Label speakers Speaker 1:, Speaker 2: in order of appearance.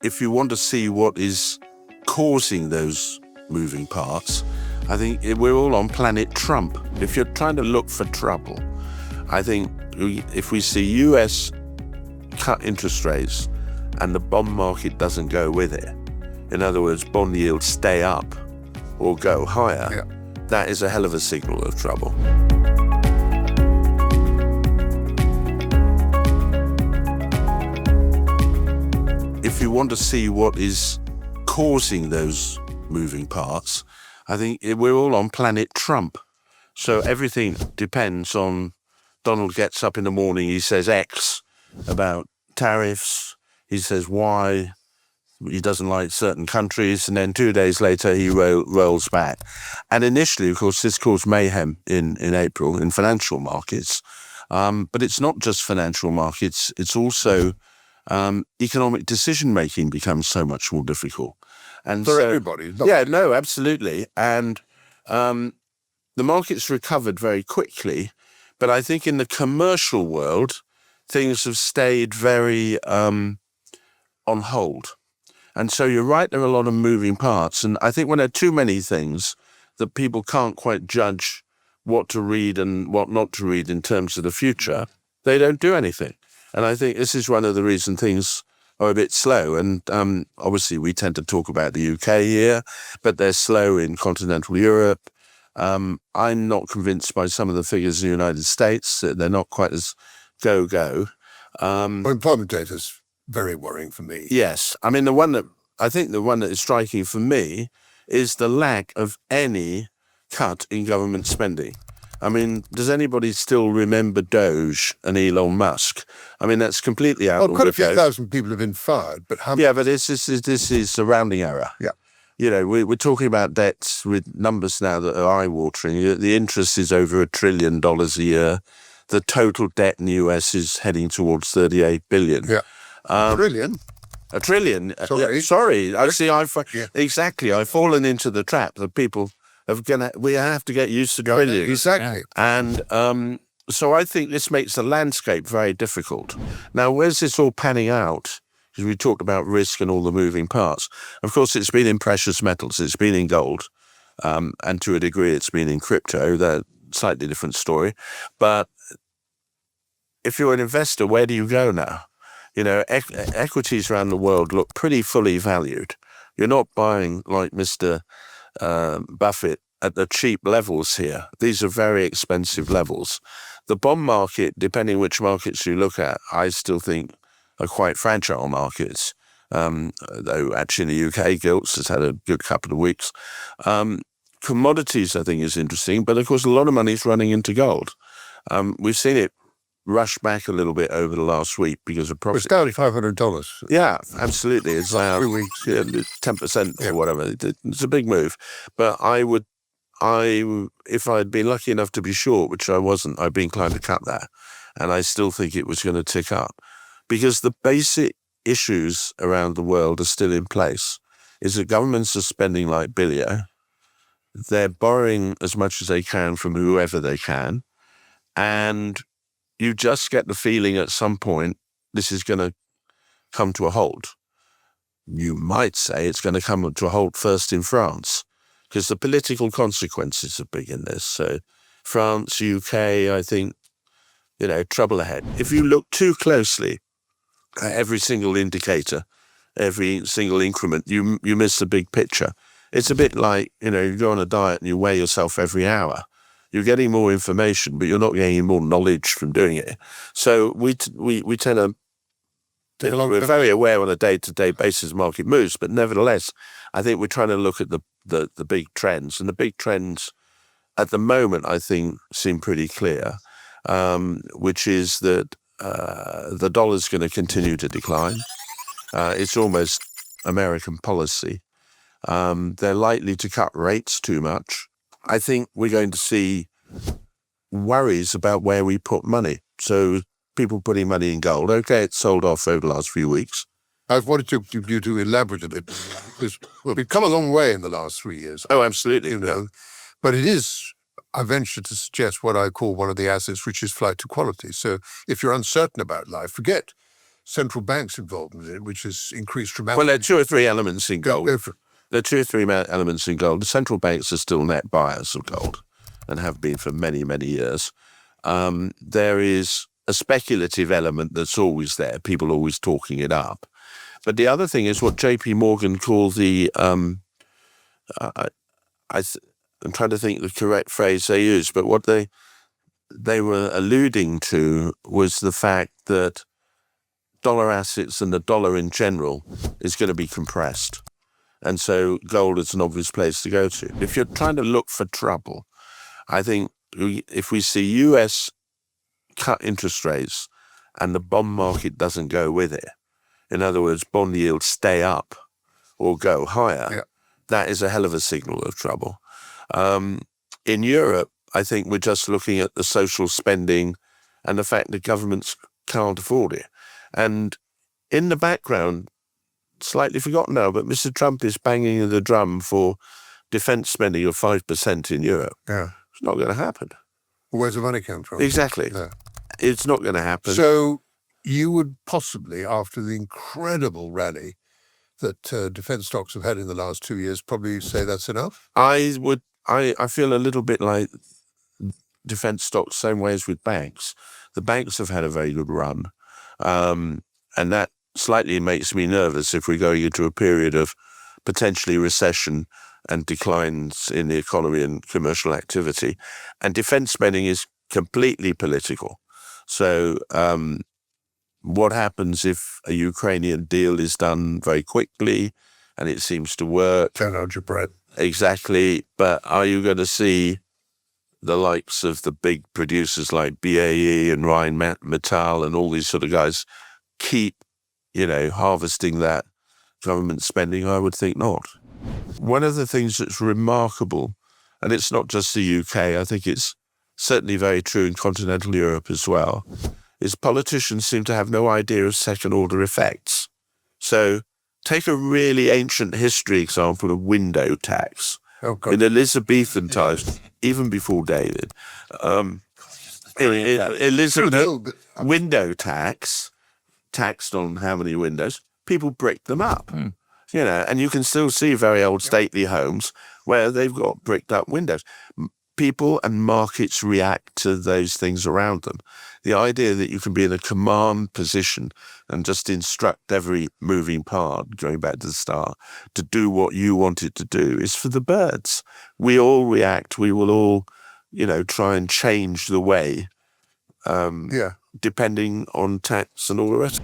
Speaker 1: if you want to see what is causing those moving parts, I think we're all on planet Trump. If you're trying to look for trouble, I think if we see US cut interest rates and the bond market doesn't go with it, in other words, bond yields stay up or go higher, that is a hell of a signal of trouble. If you want to see what is causing those moving parts, I think we're all on planet Trump. So everything depends on Donald gets up in the morning, he says X about tariffs, he says Y, he doesn't like certain countries, and then 2 days later he rolls back. And initially, of course, this caused mayhem in April in financial markets. But it's not just financial markets, it's also economic decision-making becomes so much more difficult. And
Speaker 2: for everybody.
Speaker 1: Yeah, no, absolutely. And the markets recovered very quickly, but I think in the commercial world, things have stayed very on hold. And so you're right, there are a lot of moving parts. And I think when there are too many things that people can't quite judge what to read and what not to read in terms of the future, they don't do anything. And I think this is one of the reasons things are a bit slow. And obviously we tend to talk about the UK here, but they're slow in continental Europe. I'm not convinced by some of the figures in the United States. They're not quite as go-go.
Speaker 2: Employment data is very worrying for me.
Speaker 1: Yes. I mean, the one that is striking for me is the lack of any cut in government spending. I mean, does anybody still remember Doge and Elon Musk? I mean, that's completely out.
Speaker 2: Well, quite a few thousand people have been fired, but how many?
Speaker 1: Yeah, but this is a rounding error.
Speaker 2: Yeah.
Speaker 1: You know, we're talking about debts with numbers now that are eye-watering. The interest is over $1 trillion a year. The total debt in the US is heading towards $38 billion.
Speaker 2: Yeah. Trillion?
Speaker 1: A trillion.
Speaker 2: Sorry.
Speaker 1: I see. Exactly. I've fallen into the trap that people we have to get used to trillions.
Speaker 2: Exactly.
Speaker 1: And so I think this makes the landscape very difficult. Now, where's this all panning out? Because we talked about risk and all the moving parts. Of course, it's been in precious metals. It's been in gold. And to a degree, it's been in crypto. That's a slightly different story. But if you're an investor, where do you go now? You know, equities around the world look pretty fully valued. You're not buying like Mr. Buffett at the cheap levels here. These are very expensive levels. The bond market, depending which markets you look at, I still think are quite fragile markets. Though actually in the UK, gilts has had a good couple of weeks. Commodities, I think, is interesting, but of course a lot of money is running into gold. We've seen it rush back a little bit over the last week because of profit.
Speaker 2: It's down $500.
Speaker 1: Yeah, absolutely. It's like
Speaker 2: 3 weeks.
Speaker 1: 10% or whatever. It's a big move. But if I'd been lucky enough to be short, which I wasn't, I'd be inclined to cut that. And I still think it was going to tick up. Because the basic issues around the world are still in place. Is that governments are spending like billion. They're borrowing as much as they can from whoever they can. And you just get the feeling at some point this is going to come to a halt. You might say it's going to come to a halt first in France, because the political consequences are big in this. So France, UK, I think, trouble ahead. If you look too closely at every single indicator, every single increment, you miss the big picture. It's a bit like, you go on a diet and you weigh yourself every hour. You're getting more information, but you're not getting more knowledge from doing it. So we tend to, we're very aware on a day-to-day basis market moves, but nevertheless, I think we're trying to look at the big trends. And the big trends at the moment, I think, seem pretty clear, which is that the dollar's going to continue to decline. It's almost American policy. They're likely to cut rates too much. I think we're going to see worries about where we put money. So people putting money in gold, okay, it's sold off over the last few weeks.
Speaker 2: I wanted you to elaborate a bit, because we've come a long way in the last 3 years.
Speaker 1: Oh, absolutely.
Speaker 2: But it is, I venture to suggest, what I call one of the assets, which is flight to quality. So if you're uncertain about life, forget central banks' involvement in it, which has increased
Speaker 1: Well,
Speaker 2: dramatically.
Speaker 1: there are two or three elements in gold.
Speaker 2: Go for it.
Speaker 1: There are two or three elements in gold. The central banks are still net buyers of gold and have been for many, many years. There is a speculative element that's always there, people always talking it up. But the other thing is what JP Morgan called the, I'm trying to think the correct phrase they used, but what they were alluding to was the fact that dollar assets and the dollar in general is going to be compressed. And so gold is an obvious place to go to. If you're trying to look for trouble, I think if we see US cut interest rates and the bond market doesn't go with it, in other words, bond yields stay up or go higher, that is a hell of a signal of trouble. In Europe, I think we're just looking at the social spending and the fact that governments can't afford it. And in the background, slightly forgotten now, but Mr. Trump is banging the drum for defense spending of 5% in Europe.
Speaker 2: Yeah.
Speaker 1: It's not going to happen.
Speaker 2: Where's the money come from?
Speaker 1: Exactly.
Speaker 2: Yeah.
Speaker 1: It's not going to happen.
Speaker 2: So you would possibly, after the incredible rally that defense stocks have had in the last 2 years, probably say that's enough?
Speaker 1: I feel a little bit like defense stocks, same way as with banks. The banks have had a very good run. And that slightly makes me nervous if we're going into a period of potentially recession and declines in the economy and commercial activity. And defense spending is completely political. So what happens if a Ukrainian deal is done very quickly and it seems to work?
Speaker 2: Turn out your bread.
Speaker 1: Exactly. But are you going to see the likes of the big producers like BAE and Rheinmetall and all these sort of guys keep, harvesting that government spending? I would think not. One of the things that's remarkable, and it's not just the UK, I think it's certainly very true in continental Europe as well, is politicians seem to have no idea of second-order effects. So take a really ancient history example of window tax.
Speaker 2: Oh, God.
Speaker 1: In Elizabethan times, even before David, Elizabeth, window tax, taxed on how many windows, people brick them up. And you can still see very old stately homes where they've got bricked up windows. People and markets react to those things around them. The idea that you can be in a command position and just instruct every moving part, going back to the start, to do what you want it to do is for the birds. We all react. We will all, try and change the way, depending on tax and all the rest.